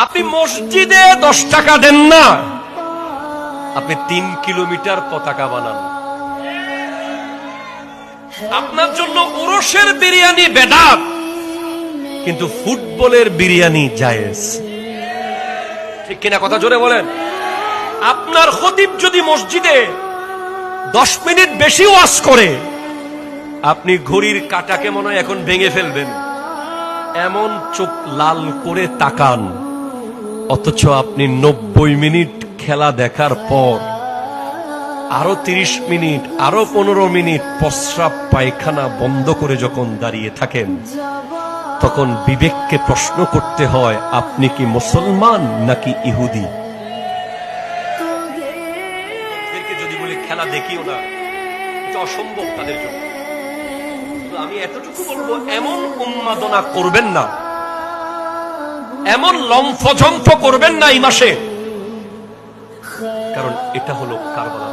আপনি মসজিদে 10 টাকা দেন না, আপনি 3 কিলোমিটার পতাকা বানান। আপনার জন্য উরসের বিরিয়ানি বেদাত, কিন্তু ফুটবলের বিরিয়ানি জায়েজ। ঠিক কিনা? কথা জোরে বলেন। আপনার খতিব যদি মসজিদে 10 মিনিট বেশি ওয়াজ করে, আপনি ঘড়ির কাঁটাকে মনে হয় এখন ভেঙে ফেলবেন, এমন চোখ লাল করে তাকান, অথচ আপনি 90 মিনিট খেলা দেখার পর আরো 30 মিনিট, আরো 15 মিনিট প্রস্রাব পায়খানা বন্ধ করে যখন দাঁড়িয়ে থাকেন, তখন বিবেককে প্রশ্ন করতে হয়, আপনি কি মুসলমান নাকি ইহুদি? যদি বলি খেলা দেখিও না, এটা অসম্ভব তাদের জন্য। আমি এতটুকু বলবো, এমন উন্মাদনা করবেন না, এমন লম্ফঝম্ফ করবেন না এই মাসে, কারণ এটা হলো কারবালা।